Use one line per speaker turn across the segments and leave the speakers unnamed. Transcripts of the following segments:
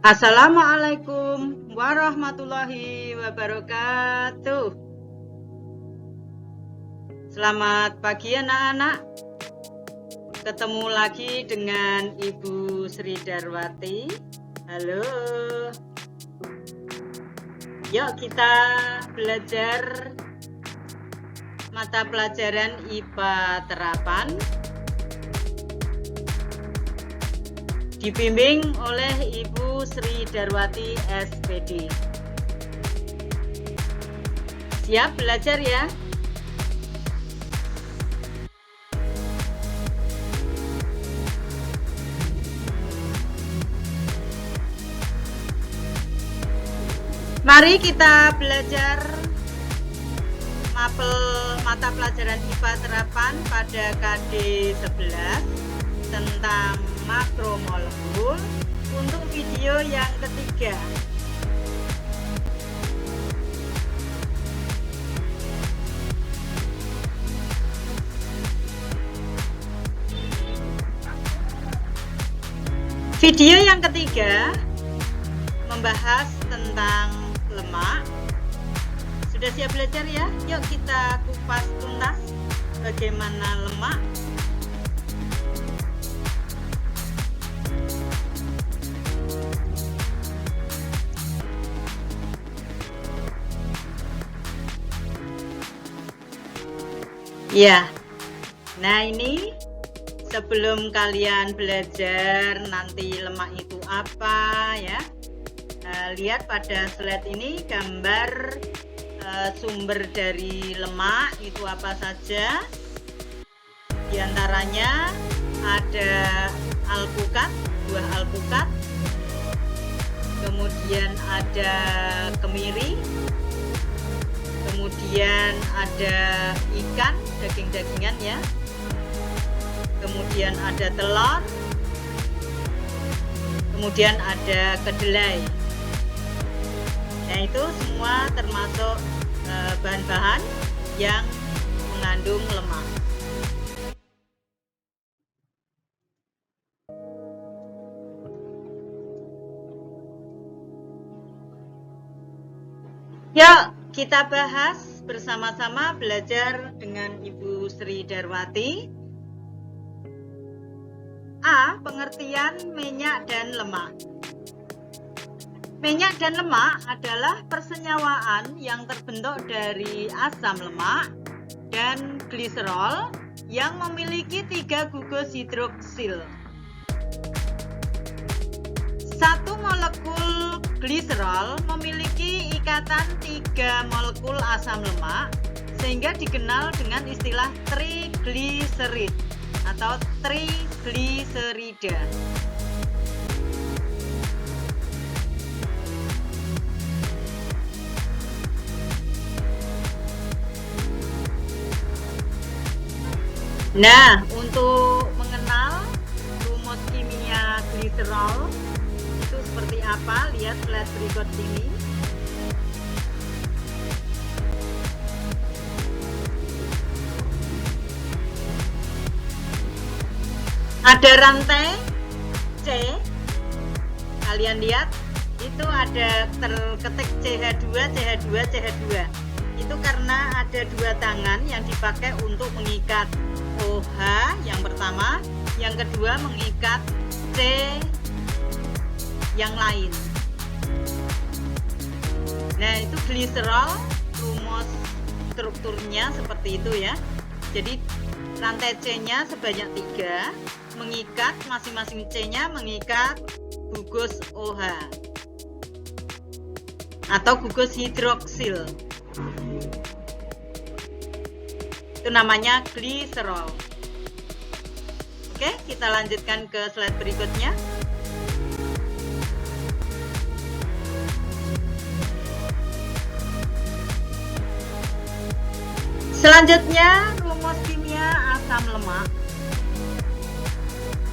Assalamualaikum warahmatullahi wabarakatuh. Selamat pagi anak-anak. Ketemu lagi dengan Ibu Sri Darwati. Halo. Yuk kita belajar mata pelajaran IPA terapan. Dibimbing oleh Ibu Sri Darwati SPD. Siap belajar ya? Mari kita belajar mata pelajaran IPA terapan pada KD 11 tentang makromolekul untuk video yang ketiga. Video yang ketiga membahas tentang lemak. Sudah siap belajar ya? Yuk kita kupas tuntas bagaimana lemak. Ya, nah ini sebelum kalian belajar nanti lemak itu apa ya, lihat pada slide ini gambar sumber dari lemak itu apa saja. Di antaranya ada alpukat, buah alpukat, kemudian ada kemiri, kemudian ada ikan, daging-dagingan ya, kemudian ada telur, kemudian ada kedelai. Nah itu semua termasuk bahan-bahan yang mengandung lemak. Yuk kita bahas bersama-sama, belajar dengan Ibu Sri Darwati. A. Pengertian minyak dan lemak. Minyak dan lemak adalah persenyawaan yang terbentuk dari asam lemak dan gliserol yang memiliki 3 gugus hidroksil. Satu molekul gliserol memiliki ikatan 3 molekul asam lemak sehingga dikenal dengan istilah trigliserid atau trigliserida. Nah, untuk mengenal rumus kimia gliserol itu seperti apa, lihat slide berikut ini. Ada rantai C, kalian lihat itu ada terketik CH2, CH2, CH2. Itu karena ada 2 tangan yang dipakai untuk mengikat OH yang pertama, yang kedua mengikat C yang lain. Nah itu gliserol, rumus strukturnya seperti itu ya. Jadi rantai C-nya sebanyak 3, mengikat masing-masing C-nya mengikat gugus OH atau gugus hidroksil. Itu namanya gliserol. Oke, kita lanjutkan ke slide berikutnya. Selanjutnya rumus kimia asam lemak.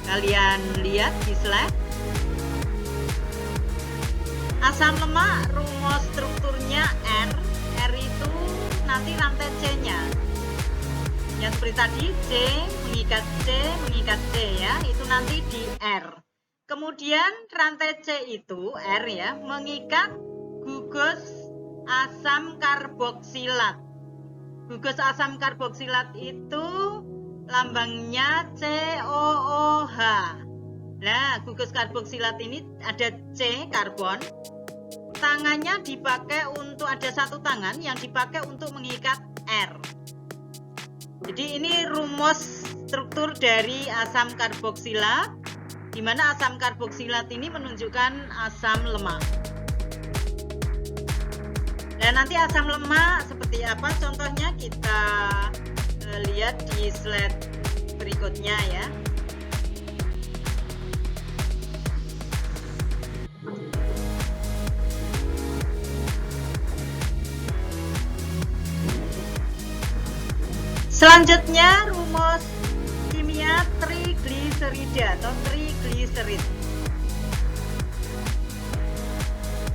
Kalian lihat di slide. Asam lemak rumus strukturnya R. R itu nanti rantai C-nya. Yang seperti tadi C mengikat C ya, itu nanti di R. Kemudian rantai C itu, R ya, mengikat gugus asam karboksilat. Gugus asam karboksilat itu lambangnya COOH. Nah, gugus karboksilat ini ada C, karbon. Tangannya dipakai untuk, ada satu tangan yang dipakai untuk mengikat R. Jadi ini rumus struktur dari asam karboksilat, di mana asam karboksilat ini menunjukkan asam lemak. Dan nanti asam lemak seperti apa contohnya kita lihat di slide berikutnya ya. Selanjutnya rumus kimia trigliserida atau trigliserid.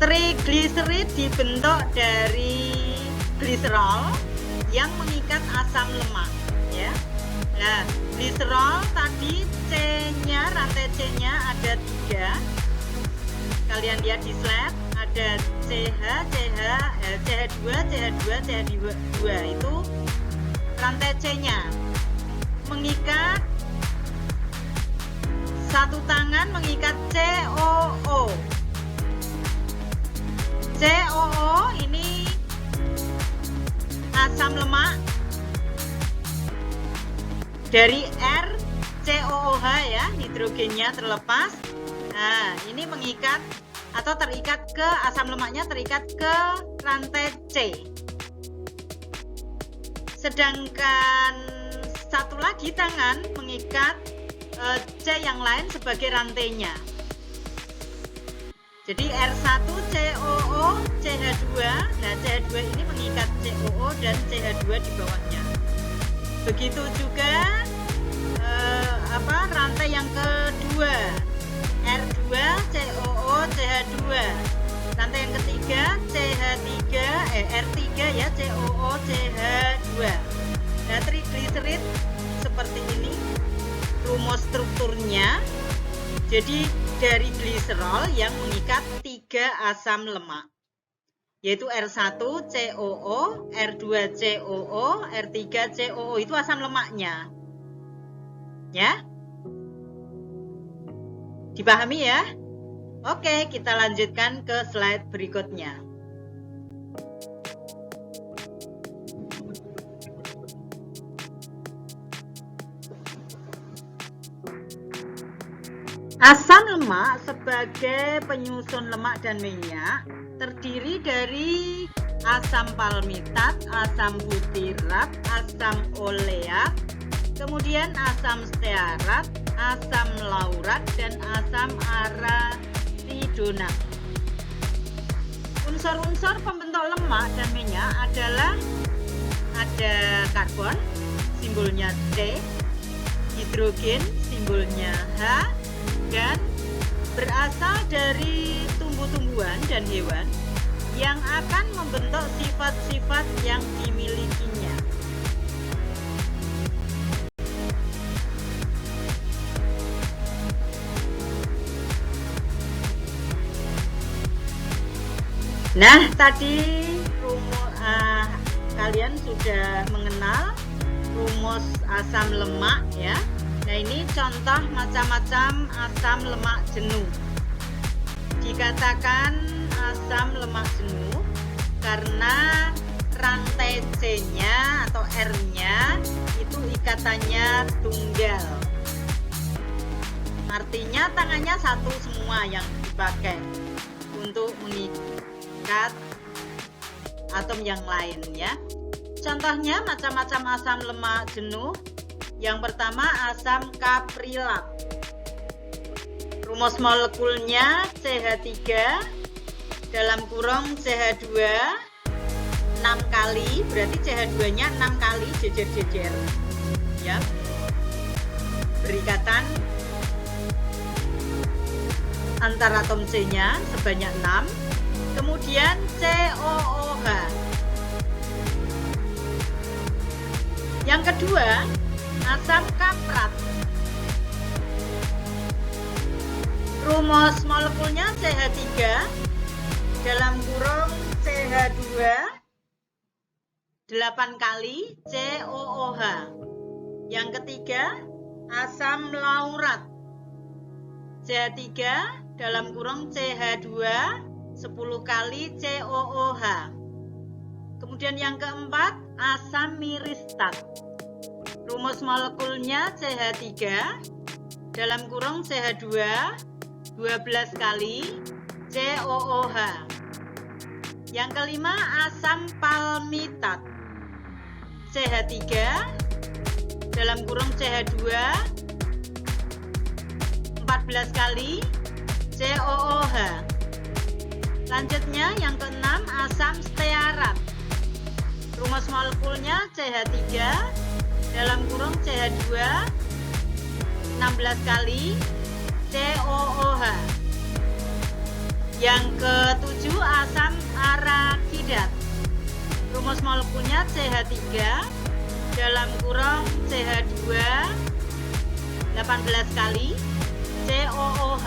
Trigliserid dibentuk dari gliserol yang mengikat asam lemak ya. Nah, gliserol tadi C-nya, rantai C-nya ada 3. Kalian lihat di slide, ada CH, CH2, CH2, CH2 itu rantai C-nya. Mengikat, satu tangan mengikat COO. COO ini asam lemak dari R, COOH ya, hidrogennya terlepas. Nah, ini mengikat atau terikat ke asam lemaknya, terikat ke rantai C. Sedangkan satu lagi tangan mengikat C yang lain sebagai rantainya. Jadi R1 COO CH2. Nah, CH2 ini mengikat COO dan CH2 di bawahnya. Begitu juga rantai yang kedua, R2 COO CH2. Rantai yang ketiga CH3 R3 ya, COO CH2. Nah, trigliserid seperti ini rumus strukturnya. Jadi dari gliserol yang mengikat 3 asam lemak, yaitu R1 COO, R2 COO, R3 COO, itu asam lemaknya. Ya? Dipahami ya? Oke, kita lanjutkan ke slide berikutnya. Asam lemak sebagai penyusun lemak dan minyak terdiri dari asam palmitat, asam butirat, asam oleat, kemudian asam stearat, asam laurat, dan asam arasidonat. Unsur-unsur pembentuk lemak dan minyak adalah ada karbon, simbolnya C, hidrogen, simbolnya H, dan berasal dari tumbuh-tumbuhan dan hewan yang akan membentuk sifat-sifat yang dimilikinya. Nah, tadi kalian sudah mengenal rumus asam lemak ya. Nah, ini contoh macam-macam asam lemak jenuh. Dikatakan asam lemak jenuh karena rantai C-nya atau R-nya itu ikatannya tunggal. Artinya tangannya satu semua yang dipakai untuk mengikat atom yang lain ya. Contohnya macam-macam asam lemak jenuh. Yang pertama asam kaprilat. Rumus molekulnya CH3 dalam kurung CH2 6 kali, berarti CH2-nya 6 kali jejer-jejer. Ya. Berikatan antar atom C-nya sebanyak 6. Kemudian COOH. Yang kedua, asam kaprat. Rumus molekulnya CH3 dalam kurung CH2 8 kali COOH. Yang ketiga, asam laurat CH3 dalam kurung CH2 10 kali COOH. Kemudian yang keempat, asam miristat. Rumus molekulnya CH3 dalam kurung CH2 12 kali COOH. Yang kelima, asam palmitat CH3 dalam kurung CH2 14 kali COOH. Lanjutnya yang keenam, asam stearat. Rumus molekulnya CH3 dalam kurung CH2 16 kali COOH. Yang ketujuh, asam arakidat. Rumus molekulnya CH3 dalam kurung CH2 18 kali COOH.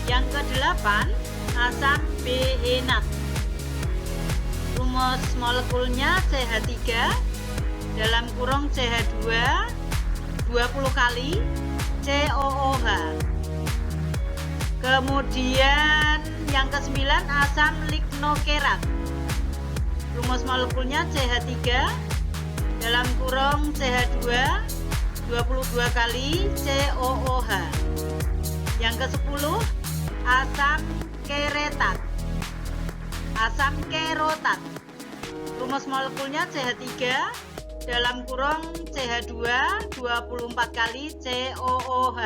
Yang kedelapan, asam behenat. Rumus molekulnya CH3 dalam kurung CH2 20 kali COOH. Kemudian yang kesembilan, asam lignokerat. Rumus molekulnya CH3 dalam kurung CH2 22 kali COOH. Yang ke-10, asam keretat. Asam kerotat. Rumus molekulnya CH3 dalam kurung CH2 24 kali COOH.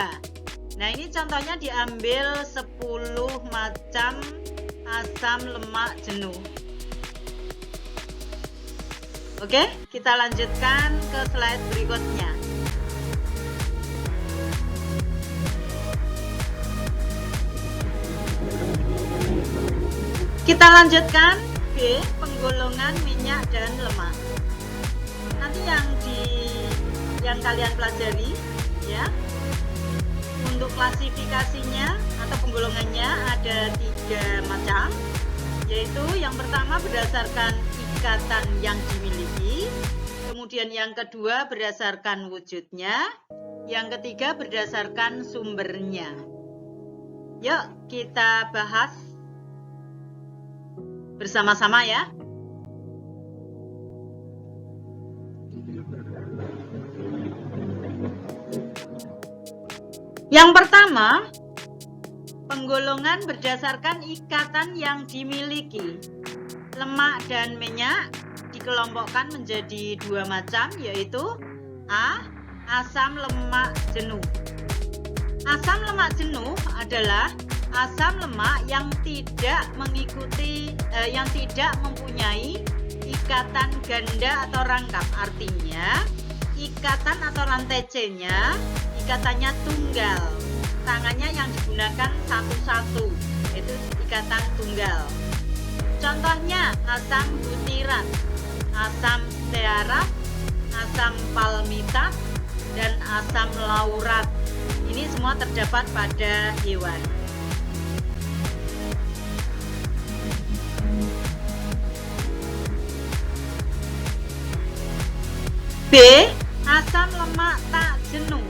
Nah, ini contohnya diambil 10 macam asam lemak jenuh. Oke, kita lanjutkan ke slide berikutnya. Kita lanjutkan B, penggolongan minyak dan lemak. Nanti yang kalian pelajari ya. Untuk klasifikasinya atau penggolongannya ada 3 macam, yaitu yang pertama berdasarkan ikatan yang dimiliki, kemudian yang kedua berdasarkan wujudnya, yang ketiga berdasarkan sumbernya. Yuk kita bahas bersama-sama ya. Yang pertama, penggolongan berdasarkan ikatan yang dimiliki. Lemak dan minyak dikelompokkan menjadi 2 macam, yaitu A, asam lemak jenuh. Asam lemak jenuh adalah asam lemak yang tidak mempunyai ikatan ganda atau rangkap. Artinya, ikatan atau rantai C-nya ikatannya tunggal. Tangannya yang digunakan satu-satu, itu ikatan tunggal. Contohnya asam butirat, asam stearat, asam palmitat, dan asam laurat. Ini semua terdapat pada hewan. B, asam lemak tak jenuh.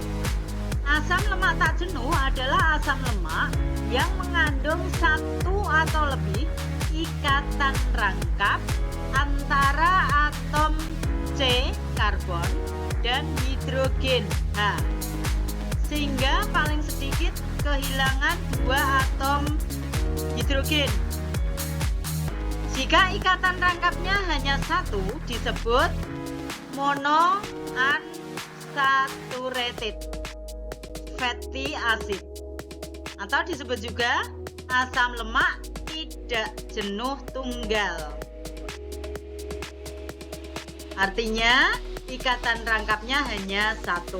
Asam lemak tak jenuh adalah asam lemak yang mengandung 1 atau lebih ikatan rangkap antara atom C, karbon, dan hidrogen, H, sehingga paling sedikit kehilangan 2 atom hidrogen. Jika ikatan rangkapnya hanya 1, disebut monounsaturated fatty acid, atau disebut juga asam lemak tidak jenuh tunggal. Artinya ikatan rangkapnya hanya 1.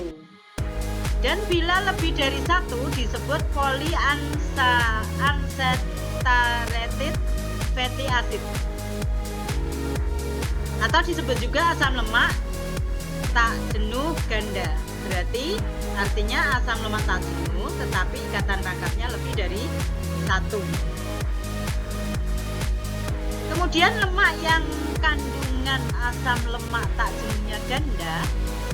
Dan bila lebih dari 1 disebut polyunsaturated fatty acid, atau disebut juga asam lemak tak jenuh ganda. berarti artinya asam lemak tak jenuh, tetapi ikatan rangkapnya lebih dari 1. Kemudian lemak yang kandungan asam lemak tak jenuhnya ganda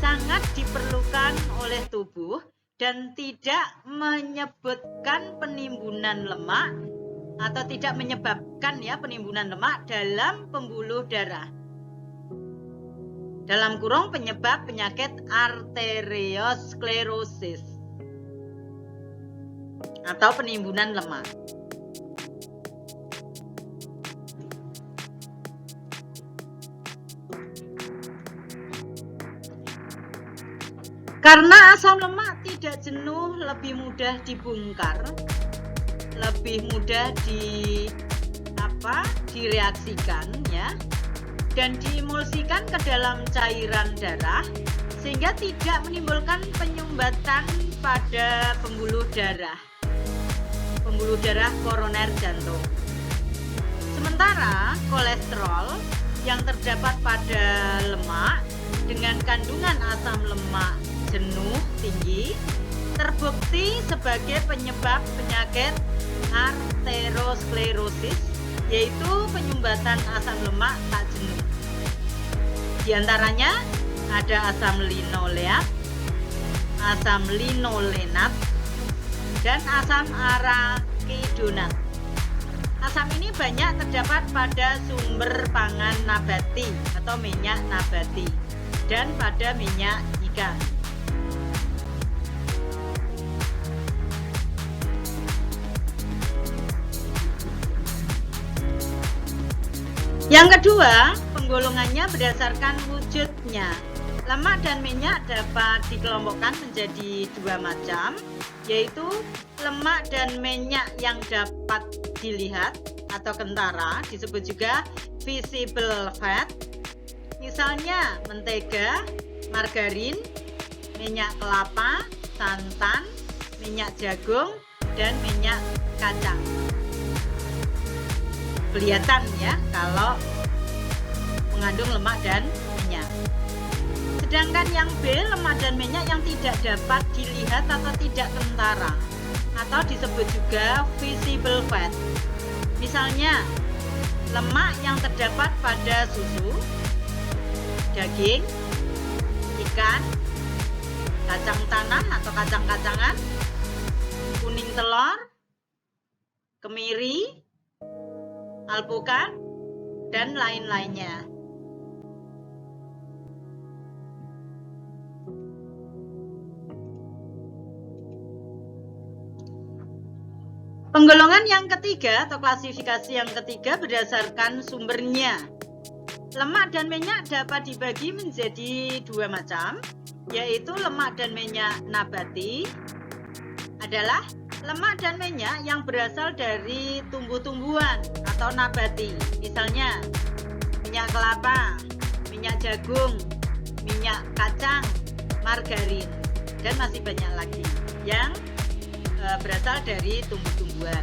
sangat diperlukan oleh tubuh dan tidak menyebabkan penimbunan lemak atau tidak menyebabkan penimbunan lemak dalam pembuluh darah. Dalam kurung penyebab penyakit arteriosklerosis atau penimbunan lemak. Karena asam lemak tidak jenuh, lebih mudah dibongkar, lebih mudah direaksikan dan diemulsikan ke dalam cairan darah sehingga tidak menimbulkan penyumbatan pada pembuluh darah koroner jantung. Sementara kolesterol yang terdapat pada lemak dengan kandungan asam lemak jenuh tinggi terbukti sebagai penyebab penyakit arteriosklerosis, yaitu penyumbatan asam lemak tak jenuh. Di antaranya ada asam linoleat, asam linolenat, dan asam arakidonat. Asam ini banyak terdapat pada sumber pangan nabati atau minyak nabati dan pada minyak ikan. Yang kedua, penggolongannya berdasarkan wujudnya. Lemak dan minyak dapat dikelompokkan menjadi 2 macam, yaitu lemak dan minyak yang dapat dilihat atau kentara, disebut juga visible fat. Misalnya mentega, margarin, minyak kelapa, santan, minyak jagung, dan minyak kacang. Kelihatan kalau mengandung lemak dan minyak. Sedangkan yang B, lemak dan minyak yang tidak dapat dilihat atau tidak kentara atau disebut juga visible fat. Misalnya lemak yang terdapat pada susu, daging, ikan, kacang tanah atau kacang-kacangan, kuning telur, kemiri, alpukat, dan lain-lainnya. Penggolongan yang ketiga atau klasifikasi yang ketiga berdasarkan sumbernya. Lemak dan minyak dapat dibagi menjadi 2 macam, yaitu lemak dan minyak nabati adalah lemak dan minyak yang berasal dari tumbuh-tumbuhan atau nabati. Misalnya minyak kelapa, minyak jagung, minyak kacang, margarin, dan masih banyak lagi yang berasal dari tumbuh-tumbuhan.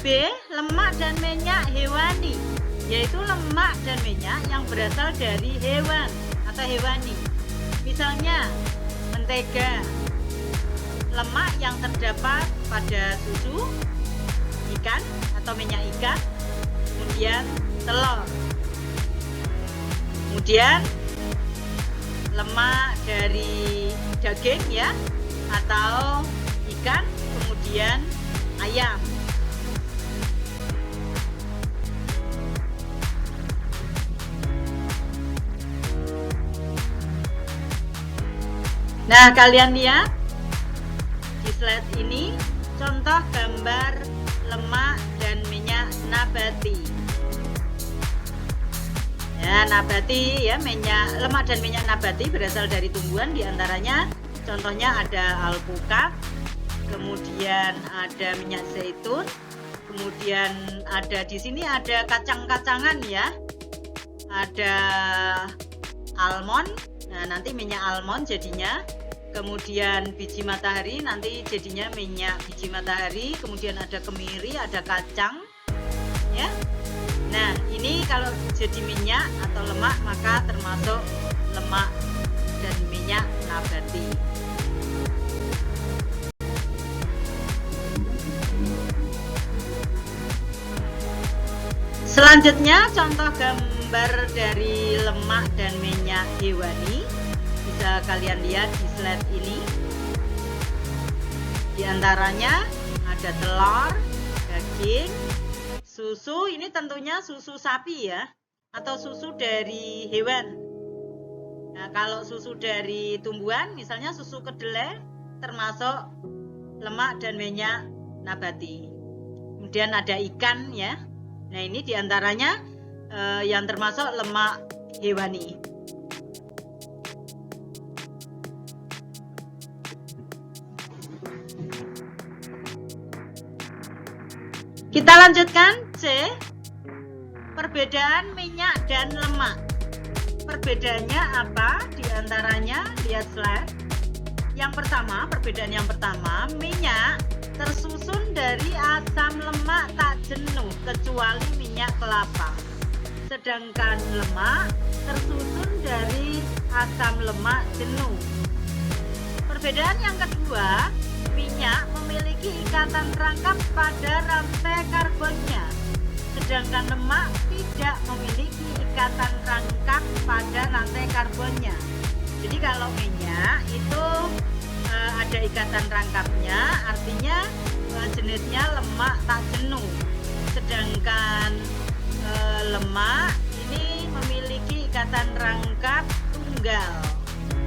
B, lemak dan minyak hewani, yaitu lemak dan minyak yang berasal dari hewan atau hewani. Misalnya mentega, lemak yang terdapat pada susu, ikan atau minyak ikan, kemudian telur. Kemudian lemak dari daging atau ikan, kemudian ayam. Nah, kalian lihat di slide ini contoh gambar lemak dan minyak nabati. Nabati minyak, lemak dan minyak nabati berasal dari tumbuhan, diantaranya contohnya ada alpukat, kemudian ada minyak zaitun, kemudian ada di sini ada kacang-kacangan ada almond. Nah, nanti minyak almond jadinya. Kemudian biji matahari nanti jadinya minyak biji matahari, kemudian ada kemiri, ada kacang Nah, ini kalau jadi minyak atau lemak maka termasuk lemak dan minyak nabati. Selanjutnya contoh gambar dari lemak dan minyak hewani. Bisa kalian lihat di slide ini. Di antaranya ada telur, daging, susu. Ini tentunya susu sapi ya, atau susu dari hewan. Nah, kalau susu dari tumbuhan, misalnya susu kedelai, termasuk lemak dan minyak nabati. Kemudian ada ikan ya. Nah, ini diantaranya yang termasuk lemak hewani. Kita lanjutkan C. Perbedaan minyak dan lemak. Perbedaannya apa? Di antaranya lihat slide. Yang pertama, perbedaan yang pertama, minyak tersusun dari asam lemak tak jenuh kecuali minyak kelapa. Sedangkan lemak tersusun dari asam lemak jenuh. Perbedaan yang kedua, minyak memiliki ikatan rangkap pada rantai karbonnya, sedangkan lemak tidak memiliki ikatan rangkap pada rantai karbonnya. Jadi kalau minyak itu ada ikatan rangkapnya, artinya jenisnya lemak tak jenuh. Sedangkan lemak ini memiliki ikatan rangkap tunggal,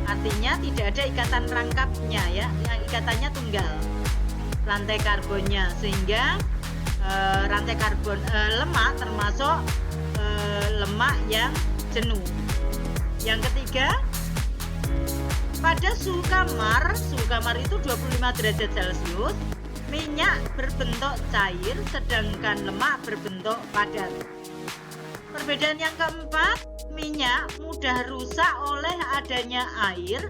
artinya tidak ada ikatan rangkapnya ya, yang ikatannya tunggal rantai karbonnya, sehingga rantai karbon lemak termasuk lemak yang jenuh. Yang ketiga, pada suhu kamar itu 25 derajat Celcius, minyak berbentuk cair sedangkan lemak berbentuk padat. Perbedaan yang keempat, minyak mudah rusak oleh adanya air,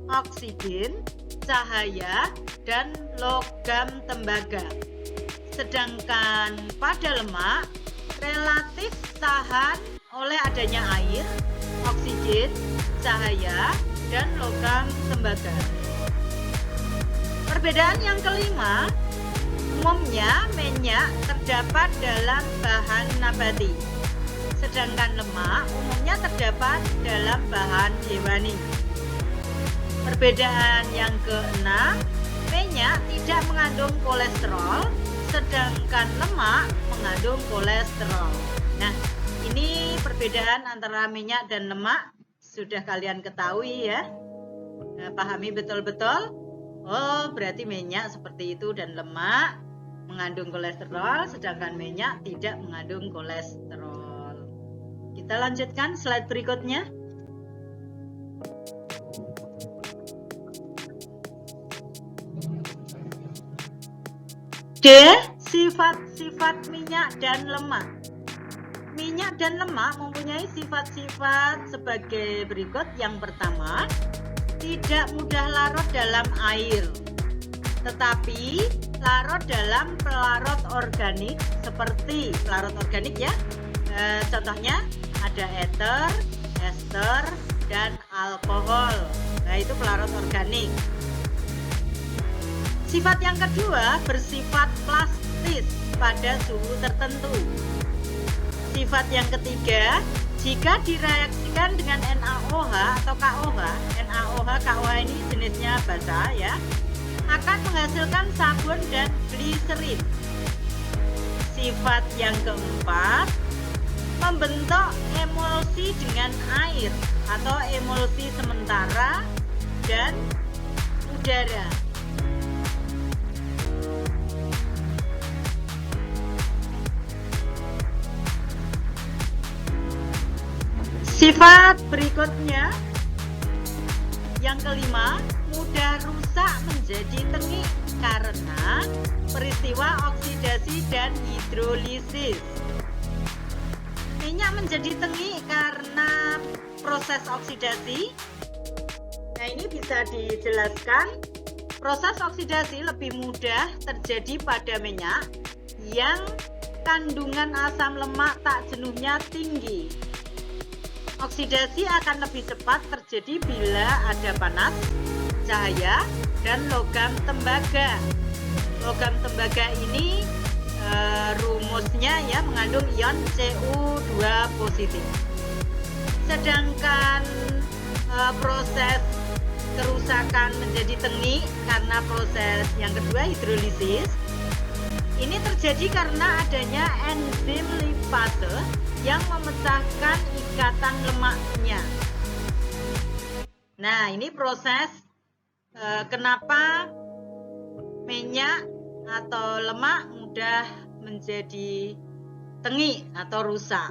oksigen, cahaya, dan logam tembaga. Sedangkan pada lemak relatif tahan oleh adanya air, oksigen, cahaya, dan logam tembaga. Perbedaan yang kelima, umumnya minyak terdapat dalam bahan nabati, sedangkan lemak umumnya terdapat dalam bahan hewani. Perbedaan yang keenam, minyak tidak mengandung kolesterol, sedangkan lemak mengandung kolesterol. Nah, ini perbedaan antara minyak dan lemak sudah kalian ketahui ya. Nah, pahami betul-betul. Oh, berarti minyak seperti itu dan lemak mengandung kolesterol, sedangkan minyak tidak mengandung kolesterol. Kita lanjutkan slide berikutnya. D. Sifat-sifat minyak dan lemak. Minyak dan lemak mempunyai sifat-sifat sebagai berikut. Yang pertama, tidak mudah larut dalam air, tetapi larut dalam pelarut organik seperti pelarut organik ya. Contohnya ada ether, ester, dan alkohol. Nah, itu pelarut organik. Sifat yang kedua, bersifat plastis pada suhu tertentu. Sifat yang ketiga, jika direaksikan dengan NaOH atau KOH, KOH ini jenisnya basa ya, akan menghasilkan sabun dan gliserin. Sifat yang keempat, membentuk emulsi dengan air atau emulsi sementara dan udara. Sifat berikutnya, yang kelima, mudah rusak menjadi tengik karena peristiwa oksidasi dan hidrolisis. Minyak menjadi tengik karena proses oksidasi. Nah, ini bisa dijelaskan. Proses oksidasi lebih mudah terjadi pada minyak yang kandungan asam lemak tak jenuhnya tinggi. Oksidasi akan lebih cepat terjadi bila ada panas, cahaya, dan logam tembaga. Logam tembaga ini rumusnya ya mengandung ion Cu2 positif. Sedangkan proses kerusakan menjadi tengik karena proses yang kedua hidrolisis ini terjadi karena adanya enzim lipase yang memecahkan ikatan lemaknya. Nah, ini proses kenapa minyak atau lemak mudah menjadi tengik atau rusak.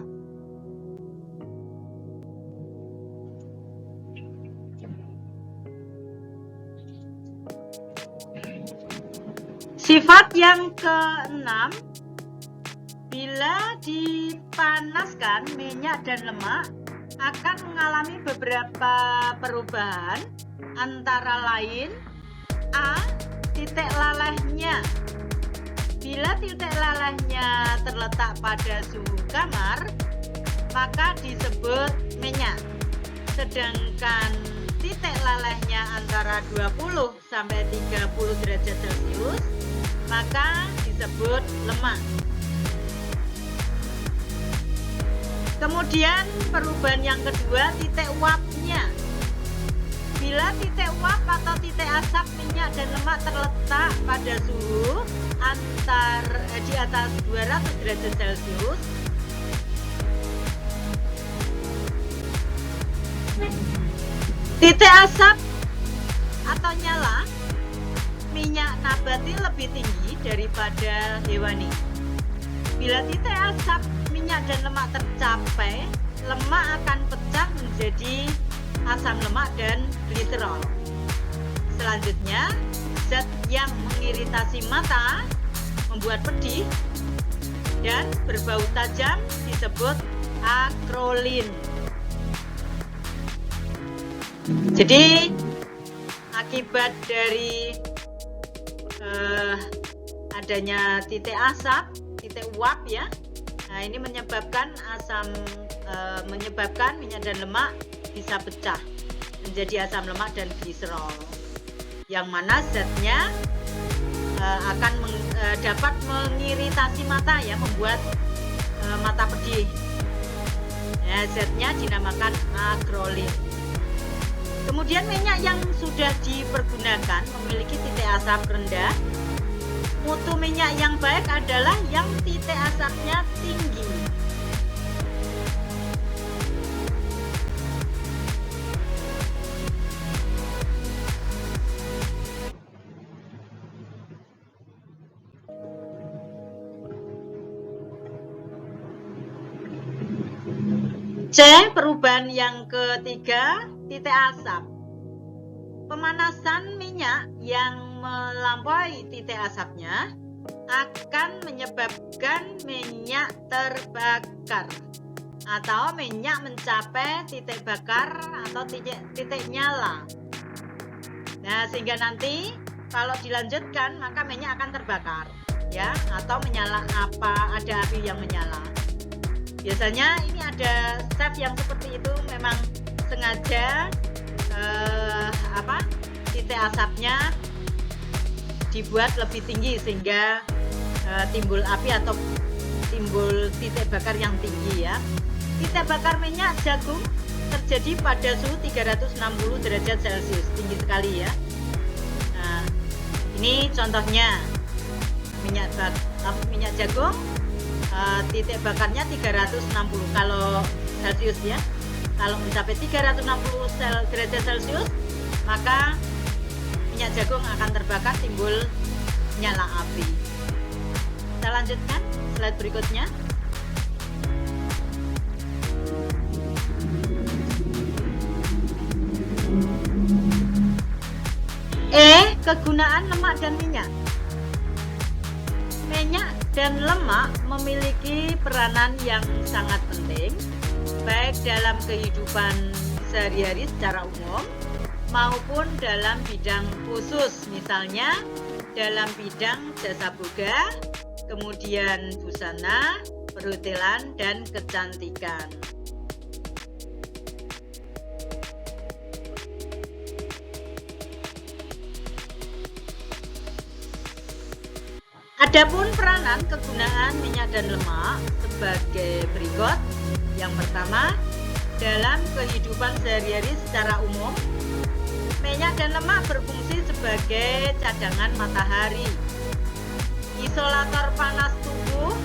Sifat yang keenam, bila dipanaskan minyak dan lemak akan mengalami beberapa perubahan, antara lain A. Titik lalehnya. Bila titik lalehnya terletak pada suhu kamar, maka disebut minyak. Sedangkan titik lalehnya antara 20 sampai 30 derajat Celcius, maka disebut lemak. Kemudian perubahan yang kedua, titik uapnya. Bila titik uap atau titik asap minyak dan lemak terletak pada suhu di atas 200 derajat Celcius, titik asap atau nyala minyak nabati lebih tinggi daripada hewani. Bila titik asap minyak dan lemak tercapai, lemak akan pecah menjadi asam lemak dan gliserol. Selanjutnya, zat yang mengiritasi mata, membuat pedih dan berbau tajam disebut akrolin. Jadi akibat dari adanya titik asap, titik uap ya, nah ini menyebabkan menyebabkan minyak dan lemak bisa pecah menjadi asam lemak dan gliserol, yang mana zatnya akan dapat mengiritasi mata ya, membuat mata pedih. Ya, zatnya dinamakan akrolin. Kemudian minyak yang sudah dipergunakan memiliki titik asap rendah. Mutu minyak yang baik adalah yang titik asapnya tinggi. C. Perubahan yang ketiga, titik asap. Pemanasan minyak yang melampaui titik asapnya akan menyebabkan minyak terbakar atau minyak mencapai titik bakar atau titik nyala. Nah, sehingga nanti kalau dilanjutkan maka minyak akan terbakar ya, atau menyala, ada api yang menyala. Biasanya ini ada chef yang seperti itu memang sengaja titik asapnya dibuat lebih tinggi sehingga timbul api atau timbul titik bakar yang tinggi ya. Titik bakar minyak jagung terjadi pada suhu 360 derajat Celcius, tinggi sekali ya. Nah, ini contohnya minyak jagung, titik bakarnya 360 kalau Celcius ya. Kalau mencapai 360 derajat Celcius, maka minyak jagung akan terbakar, timbul nyala api. Kita lanjutkan slide berikutnya. E. Kegunaan lemak dan minyak. Minyak dan lemak memiliki peranan yang sangat penting baik dalam kehidupan sehari-hari secara umum maupun dalam bidang khusus, misalnya dalam bidang jasa boga, kemudian busana, perhotelan, dan kecantikan. Adapun peranan kegunaan minyak dan lemak sebagai berikut. Yang pertama, dalam kehidupan sehari-hari secara umum, minyak dan lemak berfungsi sebagai cadangan matahari, isolator panas tubuh,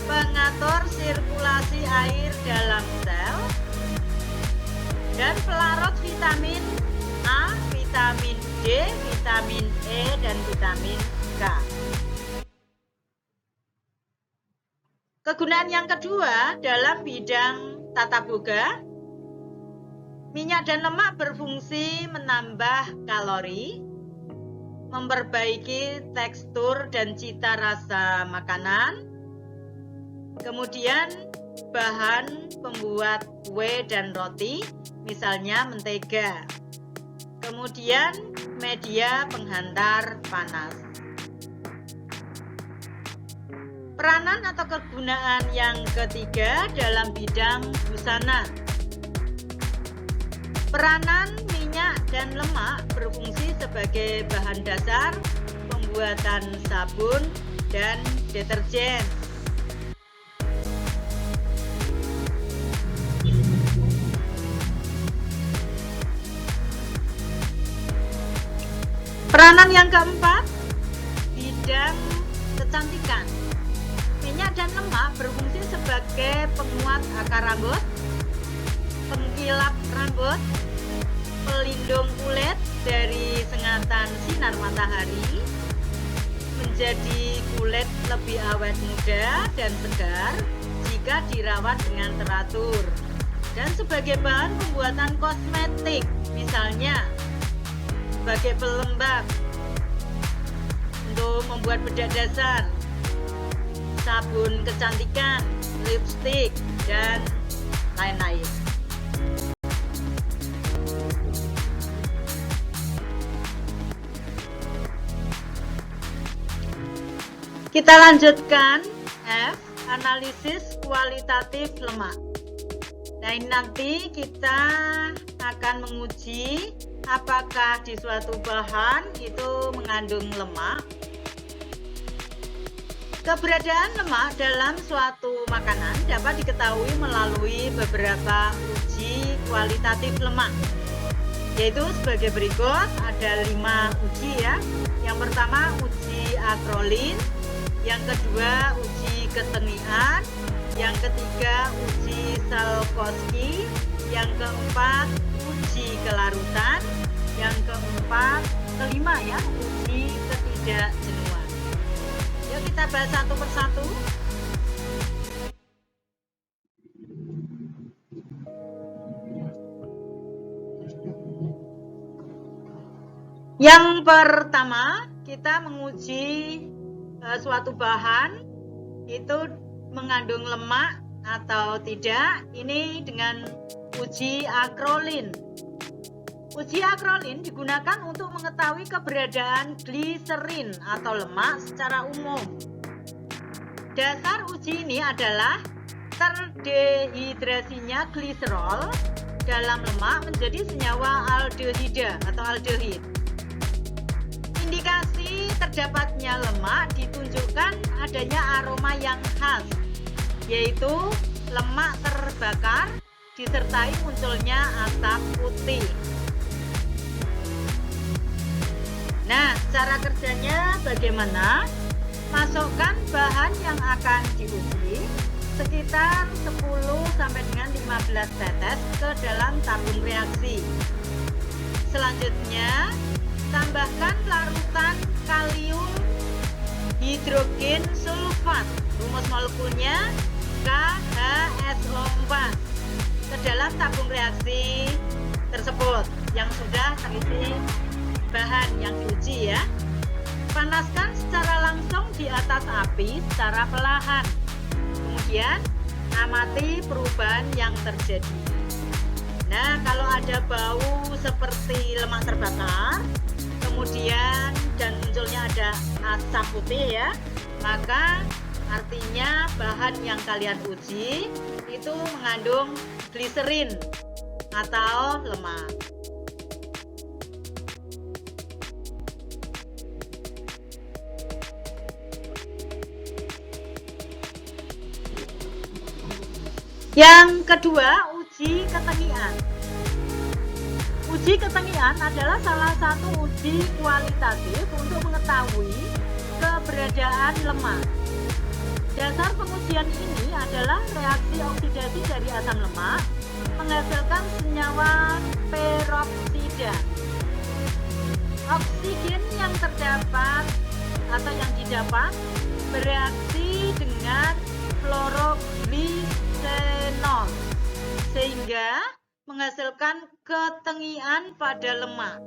pengatur sirkulasi air dalam sel, dan pelarut vitamin A, vitamin D, vitamin E, dan vitamin K. Kegunaan yang kedua dalam bidang tata boga, minyak dan lemak berfungsi menambah kalori, memperbaiki tekstur dan cita rasa makanan, kemudian bahan pembuat kue dan roti, misalnya mentega, kemudian media penghantar panas. Peranan atau kegunaan yang ketiga dalam bidang busana. Peranan minyak dan lemak berfungsi sebagai bahan dasar pembuatan sabun dan deterjen. Peranan yang keempat, bidang kecantikan. Minyak dan lemak berfungsi sebagai penguat akar rambut, pengkilap rambut, pelindung kulit dari sengatan sinar matahari, menjadi kulit lebih awet muda dan segar jika dirawat dengan teratur, dan sebagai bahan pembuatan kosmetik, misalnya sebagai pelembab untuk membuat bedak dasar, sabun kecantikan, lipstik, dan lain-lain. Kita lanjutkan F, analisis kualitatif lemak. Nah, ini nanti kita akan menguji apakah di suatu bahan itu mengandung lemak. Keberadaan lemak dalam suatu makanan dapat diketahui melalui beberapa uji kualitatif lemak, yaitu sebagai berikut. Ada 5 uji ya. Yang pertama uji akrolin, yang kedua uji kesenian, yang ketiga uji Salkowski, yang keempat uji kelarutan, yang kelima ya uji ketidakjenuhan. Yuk kita bahas satu persatu. Yang pertama, kita menguji suatu bahan itu mengandung lemak atau tidak. Ini dengan uji akrolin. Uji akrolin digunakan untuk mengetahui keberadaan gliserin atau lemak secara umum. Dasar uji ini adalah terdehidrasinya gliserol dalam lemak menjadi senyawa aldehida atau aldehid. Indikasi terdapatnya lemak ditunjukkan adanya aroma yang khas, yaitu lemak terbakar disertai munculnya asap putih. Nah, cara kerjanya bagaimana? Masukkan bahan yang akan diuji sekitar 10 sampai dengan 15 tetes ke dalam tabung reaksi. Selanjutnya, tambahkan larutan kalium hidrogen sulfat, rumus molekulnya KHSO4, ke dalam tabung reaksi tersebut yang sudah terisi bahan yang diuji ya. Panaskan secara langsung di atas api secara perlahan. Kemudian amati perubahan yang terjadi. Nah, kalau ada bau seperti lemak terbakar, kemudian dan munculnya ada asap putih ya, maka artinya bahan yang kalian uji itu mengandung gliserin atau lemak. Yang kedua, uji ketengian. Uji ketengian adalah salah satu uji kualitatif untuk mengetahui keberadaan lemak. Dasar pengujian ini adalah reaksi oksidasi dari asam lemak menghasilkan senyawa peroksida. Oksigen yang terdapat atau yang didapat bereaksi dengan fluoroglisenol sehingga menghasilkan ketengian pada lemak.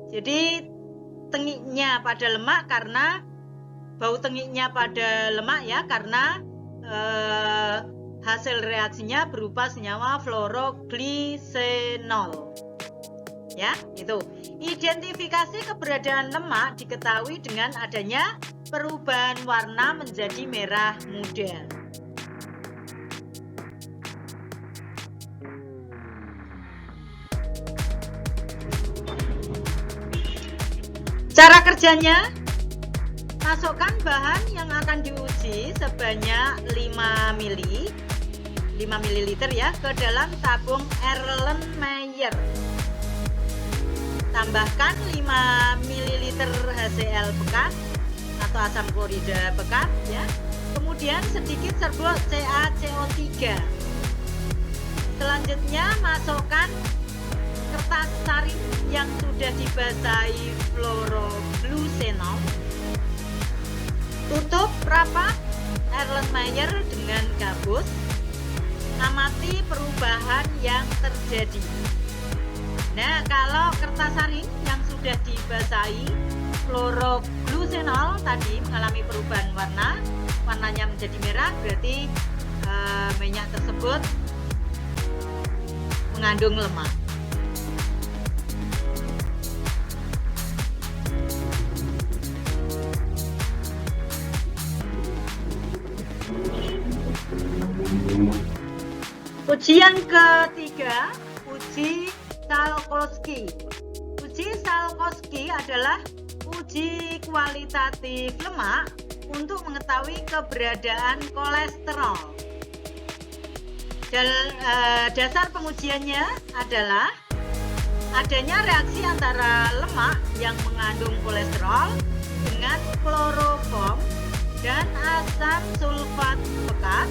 Jadi tengiknya pada lemak karena bau tengiknya pada lemak ya, karena hasil reaksinya berupa senyawa fluoroglisenol. Ya, itu. Identifikasi keberadaan lemak diketahui dengan adanya perubahan warna menjadi merah muda. Cara kerjanya, masukkan bahan yang akan diuji sebanyak 5 ml ya ke dalam tabung Erlenmeyer. Tambahkan 5 ml HCl bekas atau asam klorida bekas ya. Kemudian sedikit serbuk CaCO3. Selanjutnya masukkan kertas saring yang sudah dibasahi fluoroglusenol. Tutup rapat Erlenmeyer dengan gabus. Amati perubahan yang terjadi. Nah, kalau kertas saring yang sudah dibasahi fluoroglusenol tadi mengalami perubahan warna, warnanya menjadi merah, berarti minyak tersebut mengandung lemak. Ujian ketiga, uji Salkowski. Uji Salkowski adalah uji kualitatif lemak untuk mengetahui keberadaan kolesterol. Dasar pengujiannya adalah adanya reaksi antara lemak yang mengandung kolesterol dengan kloroform dan asam sulfat pekat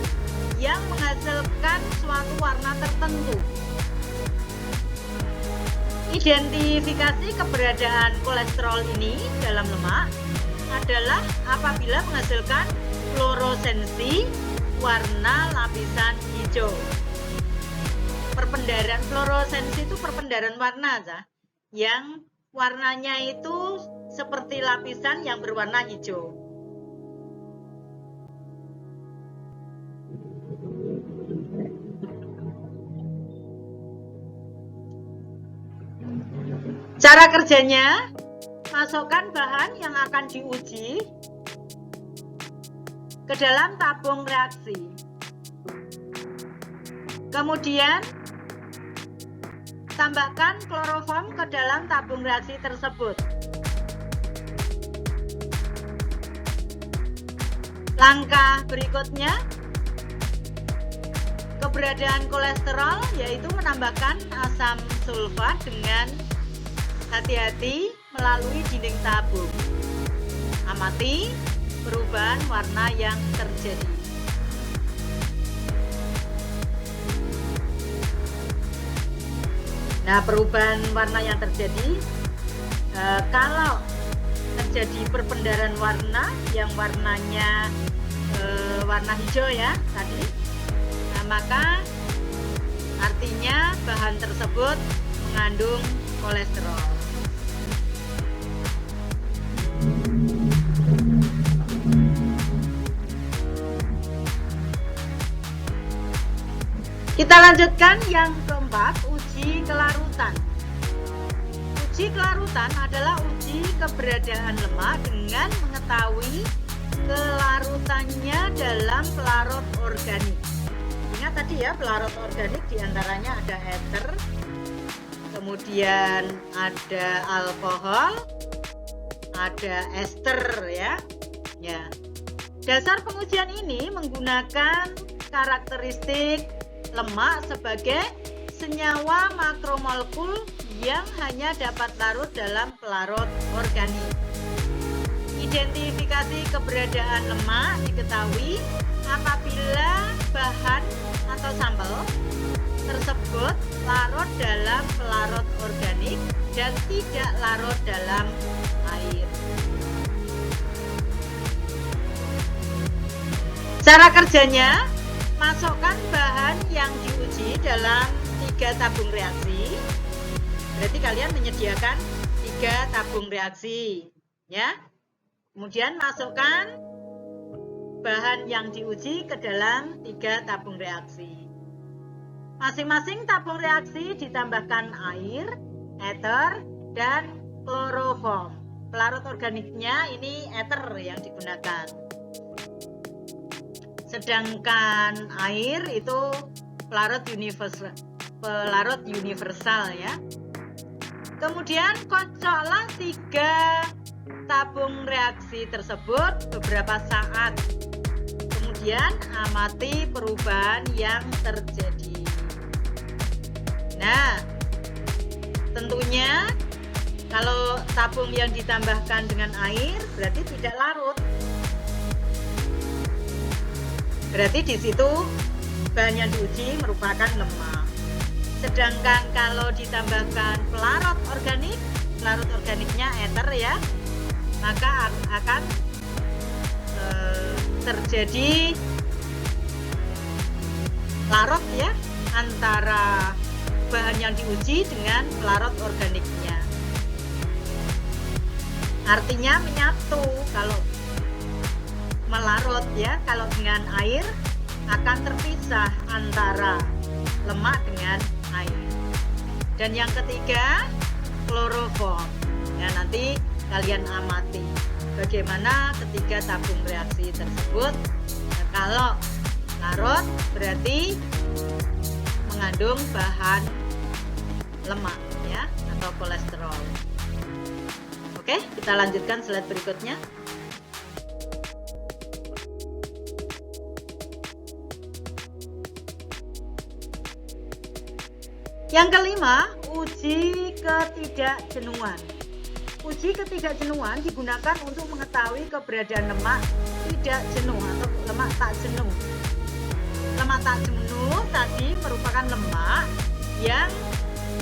yang menghasilkan suatu warna tertentu. Identifikasi keberadaan kolesterol ini dalam lemak adalah apabila menghasilkan fluoresensi warna lapisan hijau. Perpendaran fluoresensi itu perpendaran warna yang warnanya itu seperti lapisan yang berwarna hijau. Cara kerjanya, masukkan bahan yang akan diuji ke dalam tabung reaksi. Kemudian, tambahkan kloroform ke dalam tabung reaksi tersebut. Langkah berikutnya, keberadaan kolesterol yaitu menambahkan asam sulfat dengan hati-hati melalui dinding tabung. Amati perubahan warna yang terjadi. Nah, perubahan warna yang terjadi kalau terjadi perpendaran warna yang warnanya warna hijau ya tadi, nah, maka artinya bahan tersebut mengandung kolesterol. Kita lanjutkan yang keempat, uji kelarutan. Uji kelarutan adalah uji keberadaan lemak dengan mengetahui kelarutannya dalam pelarut organik. Ingat tadi ya, pelarut organik diantaranya ada ether, kemudian ada alkohol, ada ester ya. Dasar pengujian ini menggunakan karakteristik lemak sebagai senyawa makromolekul yang hanya dapat larut dalam pelarut organik. Identifikasi keberadaan lemak diketahui apabila bahan atau sampel tersebut larut dalam pelarut organik dan tidak larut dalam air. Cara kerjanya, masukkan bahan yang diuji dalam 3 tabung reaksi. Berarti kalian menyediakan 3 tabung reaksi, ya. Kemudian masukkan bahan yang diuji ke dalam 3 tabung reaksi. Masing-masing tabung reaksi ditambahkan air, ether, dan kloroform. Pelarut organiknya ini ether yang digunakan. Sedangkan air itu pelarut universal ya. Kemudian kocoklah 3 tabung reaksi tersebut beberapa saat. Kemudian amati perubahan yang terjadi. Nah, tentunya kalau tabung yang ditambahkan dengan air berarti tidak larut. Berarti di situ bahan yang diuji merupakan lemak. Sedangkan kalau ditambahkan pelarut organik, pelarut organiknya ether ya, maka akan terjadi larut ya antara bahan yang diuji dengan pelarut organiknya. Artinya menyatu. Kalau melarut ya, kalau dengan air akan terpisah antara lemak dengan air. Dan yang ketiga, kloroform. Ya, nanti kalian amati bagaimana ketiga tabung reaksi tersebut. Nah, kalau larut berarti mengandung bahan lemak ya atau kolesterol. Oke, kita lanjutkan slide berikutnya. Yang kelima, uji ketidakjenuhan. Uji ketidakjenuhan digunakan untuk mengetahui keberadaan lemak tidak jenuh atau lemak tak jenuh. Lemak tak jenuh tadi merupakan lemak yang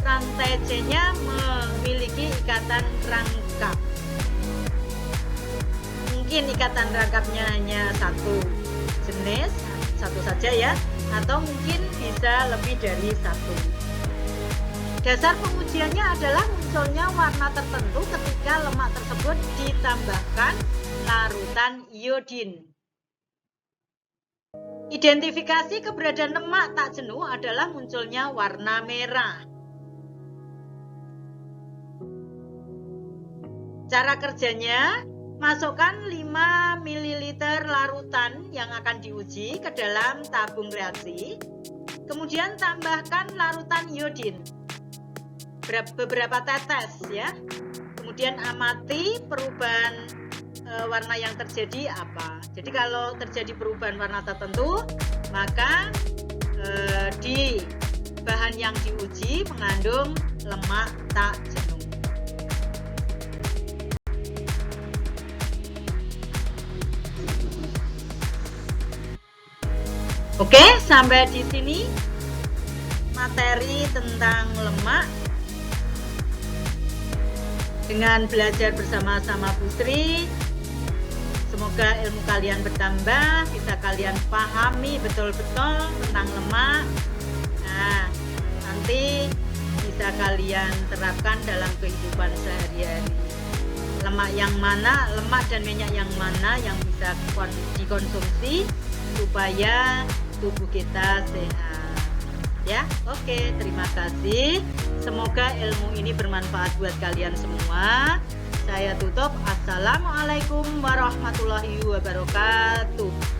rantai C-nya memiliki ikatan rangkap. Mungkin ikatan rangkapnya hanya satu jenis, satu saja ya, atau mungkin bisa lebih dari satu. Dasar pengujiannya adalah munculnya warna tertentu ketika lemak tersebut ditambahkan larutan iodin. Identifikasi keberadaan lemak tak jenuh adalah munculnya warna merah. Cara kerjanya, masukkan 5 ml larutan yang akan diuji ke dalam tabung reaksi. Kemudian tambahkan larutan iodin. Beberapa tetes ya. Kemudian amati perubahan warna yang terjadi apa. Jadi kalau terjadi perubahan warna tertentu, maka di bahan yang diuji mengandung lemak tak jenuh. Oke, sampai di sini materi tentang lemak. Dengan belajar bersama-sama Putri, semoga ilmu kalian bertambah, bisa kalian pahami betul-betul tentang lemak. Nah, nanti bisa kalian terapkan dalam kehidupan sehari-hari. Lemak yang mana, lemak dan minyak yang mana yang bisa dikonsumsi supaya tubuh kita sehat. Ya, oke, terima kasih. Semoga ilmu ini bermanfaat buat kalian semua. Saya tutup. Assalamualaikum warahmatullahi wabarakatuh.